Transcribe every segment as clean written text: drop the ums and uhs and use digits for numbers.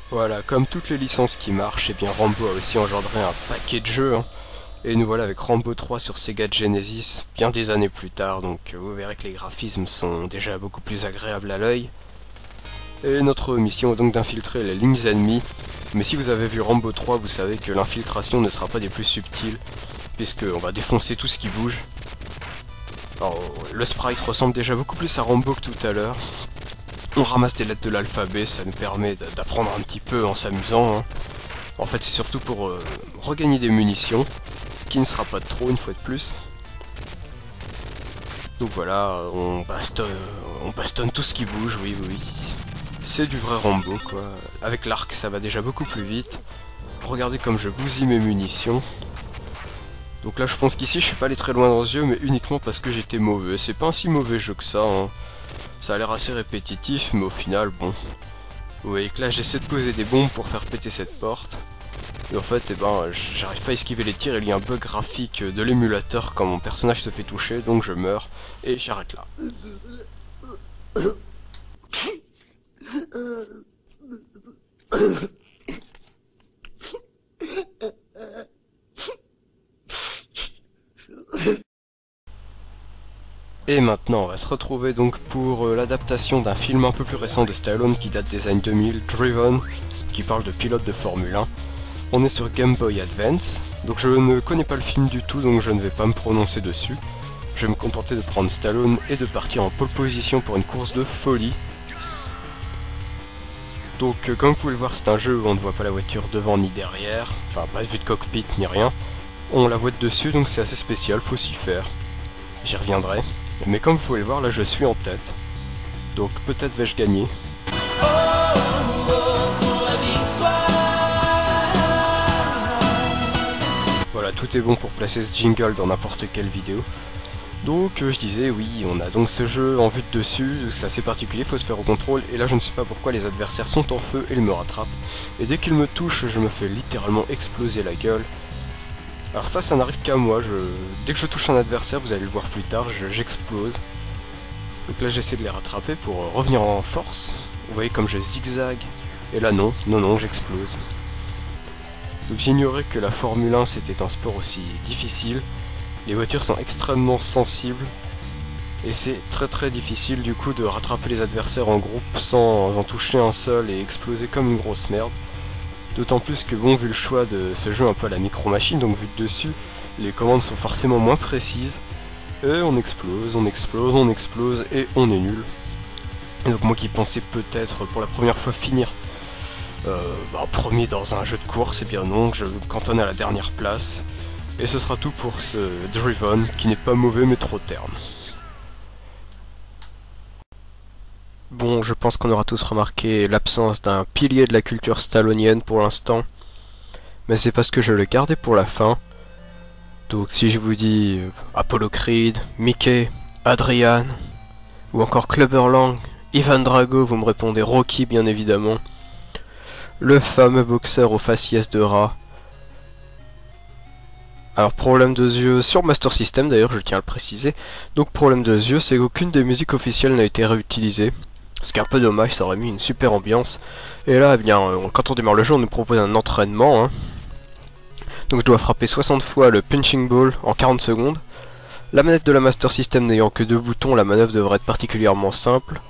Voilà, comme toutes les licences qui marchent, et bien Rambo a aussi engendré un paquet de jeux, hein. Et nous voilà avec Rambo 3 sur Sega Genesis, bien des années plus tard, donc vous verrez que les graphismes sont déjà beaucoup plus agréables à l'œil. Et notre mission est donc d'infiltrer les lignes ennemies, mais si vous avez vu Rambo 3, vous savez que l'infiltration ne sera pas des plus subtiles, puisqu'on va défoncer tout ce qui bouge. Alors, le sprite ressemble déjà beaucoup plus à Rambo que tout à l'heure. On ramasse des lettres de l'alphabet, ça nous permet d'apprendre un petit peu en s'amusant, hein. En fait, c'est surtout pour regagner des munitions, ce qui ne sera pas de trop une fois de plus. Donc voilà, on bastonne tout ce qui bouge, oui, oui. C'est du vrai Rambo, quoi. Avec l'arc, ça va déjà beaucoup plus vite. Regardez comme je bousille mes munitions. Donc là, je pense qu'ici, je suis pas allé très loin dans ce jeu, mais uniquement parce que j'étais mauvais. C'est pas un si mauvais jeu que ça, hein. Ça a l'air assez répétitif, mais au final, bon. Vous voyez que là, j'essaie de poser des bombes pour faire péter cette porte. Et en fait, eh ben, j'arrive pas à esquiver les tirs, il y a un bug graphique de l'émulateur quand mon personnage se fait toucher, donc je meurs, et j'arrête là. Et maintenant, on va se retrouver donc pour l'adaptation d'un film un peu plus récent de Stallone qui date des années 2000, Driven, qui parle de pilote de Formule 1. On est sur Game Boy Advance, donc je ne connais pas le film du tout, donc je ne vais pas me prononcer dessus. Je vais me contenter de prendre Stallone et de partir en pole position pour une course de folie. Donc comme vous pouvez le voir, c'est un jeu où on ne voit pas la voiture devant ni derrière, enfin pas de vue de cockpit ni rien. On la voit de dessus, donc c'est assez spécial, faut s'y faire. J'y reviendrai. Mais comme vous pouvez le voir, là je suis en tête. Donc peut-être vais-je gagner. Voilà, tout est bon pour placer ce jingle dans n'importe quelle vidéo. Donc je disais, oui, on a donc ce jeu en vue de dessus, c'est assez particulier, faut se faire au contrôle, et là je ne sais pas pourquoi les adversaires sont en feu et ils me rattrapent. Et dès qu'ils me touchent, je me fais littéralement exploser la gueule. Alors ça n'arrive qu'à moi, dès que je touche un adversaire, vous allez le voir plus tard, j'explose. Donc là j'essaie de les rattraper pour revenir en force. Vous voyez comme je zigzague. Et là non, j'explose. Donc j'ignorais que la Formule 1 c'était un sport aussi difficile. Les voitures sont extrêmement sensibles. Et c'est très difficile du coup de rattraper les adversaires en groupe sans en toucher un seul et exploser comme une grosse merde. D'autant plus que bon, vu le choix de ce jeu un peu à la micro-machine, donc vu de dessus, les commandes sont forcément moins précises. Et on explose, et on est nul. Et donc moi qui pensais peut-être pour la première fois finir premier dans un jeu de course, et bien non, je me cantonne à la dernière place. Et ce sera tout pour ce Driven, qui n'est pas mauvais mais trop terne. Bon, je pense qu'on aura tous remarqué l'absence d'un pilier de la culture stallonienne pour l'instant. Mais c'est parce que je le gardais pour la fin. Donc si je vous dis Apollo Creed, Mickey, Adrian, ou encore Clubber Lang, Ivan Drago, vous me répondez Rocky bien évidemment. Le fameux boxeur aux faciès de rat. Alors problème de yeux sur Master System d'ailleurs, je tiens à le préciser. Donc problème de yeux, c'est qu'aucune des musiques officielles n'a été réutilisée. Ce qui est un peu dommage, ça aurait mis une super ambiance. Et là, eh bien, quand on démarre le jeu, on nous propose un entraînement, hein. Donc je dois frapper 60 fois le punching ball en 40 secondes. La manette de la Master System n'ayant que 2 boutons, la manœuvre devrait être particulièrement simple.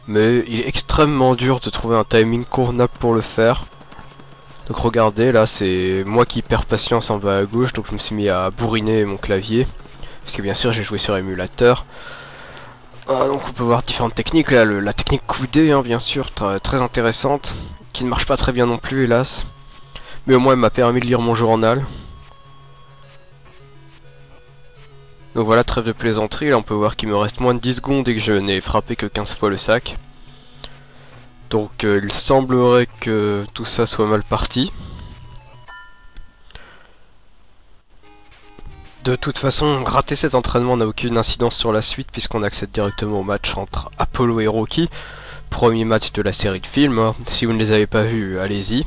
Mais il est extrêmement dur de trouver un timing convenable pour le faire. Donc regardez, là c'est moi qui perds patience en bas à gauche, donc je me suis mis à bourriner mon clavier. Parce que bien sûr j'ai joué sur émulateur. Donc on peut voir différentes techniques, là la technique coudée hein, bien sûr, très intéressante, qui ne marche pas très bien non plus hélas. Mais au moins elle m'a permis de lire mon journal. Donc voilà, trêve de plaisanterie, là on peut voir qu'il me reste moins de 10 secondes et que je n'ai frappé que 15 fois le sac. Donc il semblerait que tout ça soit mal parti. De toute façon, rater cet entraînement n'a aucune incidence sur la suite puisqu'on accède directement au match entre Apollo et Rocky. Premier match de la série de films, hein. Si vous ne les avez pas vus, allez-y.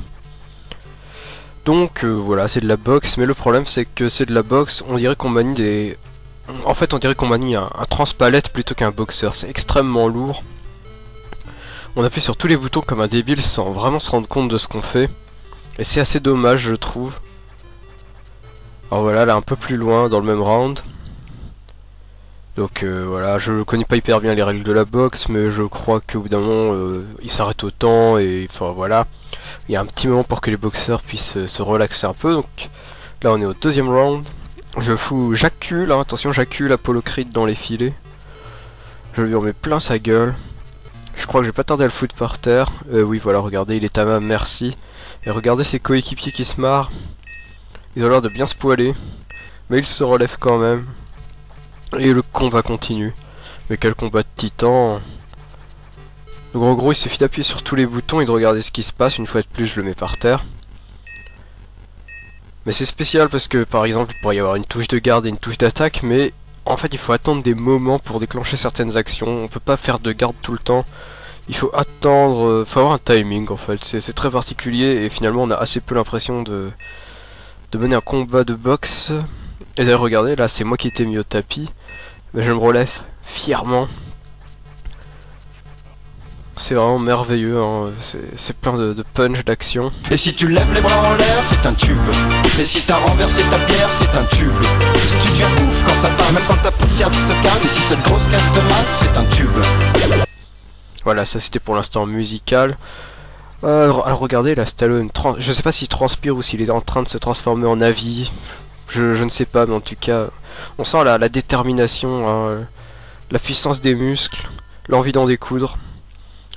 Donc voilà, c'est de la boxe, mais le problème c'est que c'est de la boxe, on dirait qu'on manie des... En fait on dirait qu'on manie un transpalette plutôt qu'un boxeur, c'est extrêmement lourd. On appuie sur tous les boutons comme un débile sans vraiment se rendre compte de ce qu'on fait. Et c'est assez dommage, je trouve. Alors voilà, là un peu plus loin dans le même round. Donc voilà, je connais pas hyper bien les règles de la boxe, mais je crois qu'au bout d'un moment, il s'arrête au temps, et enfin voilà. Il y a un petit moment pour que les boxeurs puissent se relaxer un peu, donc là on est au deuxième round. Je fous j'accule, hein, attention j'accule Apollo Creed dans les filets. Je lui en mets plein sa gueule. Je crois que je vais pas tarder à le foutre par terre. Oui voilà, regardez, il est à ma merci. Et regardez ses coéquipiers qui se marrent. Ils ont l'air de bien se poiler, mais ils se relèvent quand même. Et le combat continue. Mais quel combat de titan. Donc en gros il suffit d'appuyer sur tous les boutons et de regarder ce qui se passe. Une fois de plus je le mets par terre. Mais c'est spécial parce que par exemple il pourrait y avoir une touche de garde et une touche d'attaque. Mais en fait il faut attendre des moments pour déclencher certaines actions. On peut pas faire de garde tout le temps. Il faut attendre, faut avoir un timing en fait. C'est très particulier et finalement on a assez peu l'impression de mener un combat de boxe. Et d'ailleurs regardez, là c'est moi qui étais mis au tapis. Mais je me relève fièrement. C'est vraiment merveilleux, hein. C'est plein de punch, d'action. Et si tu lèves les bras en l'air, c'est un tube. Et si t'as renversé ta bière, c'est un tube. Et si tu deviens ouf quand ça passe, même quand ta poufiasse se casse. Et si cette grosse casse de masse, c'est un tube. Voilà, ça c'était pour l'instant musical. Alors regardez, là Stallone, je sais pas s'il transpire ou s'il est en train de se transformer en avis. Je ne sais pas, mais en tout cas, on sent la détermination, hein, la puissance des muscles, l'envie d'en découdre.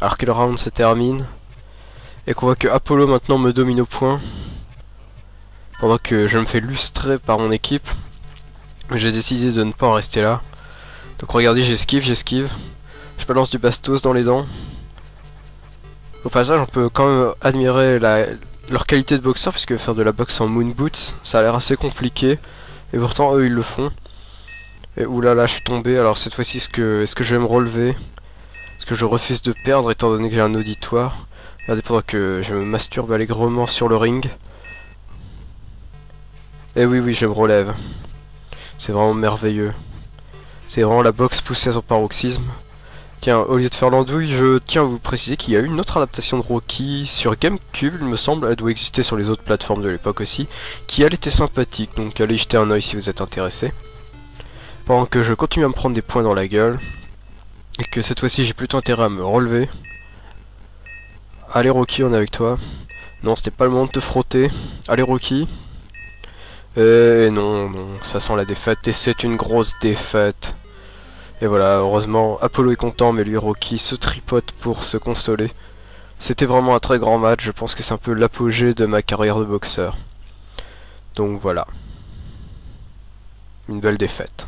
Alors que le round se termine, et qu'on voit que Apollo maintenant me domine au point, pendant que je me fais lustrer par mon équipe. Mais j'ai décidé de ne pas en rester là. Donc regardez, j'esquive. Je balance du bastos dans les dents. Au passage, on peut quand même admirer leur qualité de boxeur, puisque faire de la boxe en moon boots, ça a l'air assez compliqué. Et pourtant, eux, ils le font. Et oulala, je suis tombé. Alors cette fois-ci, est-ce que je vais me relever? Est-ce que je refuse de perdre, étant donné que j'ai un auditoire? Regardez, pendant que je me masturbe allègrement sur le ring. Et oui, je me relève. C'est vraiment merveilleux. C'est vraiment la boxe poussée à son paroxysme. Tiens, au lieu de faire l'andouille, je tiens à vous préciser qu'il y a eu une autre adaptation de Rocky sur GameCube, il me semble, elle doit exister sur les autres plateformes de l'époque aussi, qui elle était sympathique, donc allez y jeter un oeil si vous êtes intéressé. Pendant que je continue à me prendre des points dans la gueule, et que cette fois-ci j'ai plutôt intérêt à me relever. Allez Rocky, on est avec toi. Non, c'était pas le moment de te frotter. Allez Rocky. Et non, ça sent la défaite, et c'est une grosse défaite. Et voilà, heureusement, Apollo est content, mais lui, Rocky, se tripote pour se consoler. C'était vraiment un très grand match, je pense que c'est un peu l'apogée de ma carrière de boxeur. Donc voilà. Une belle défaite.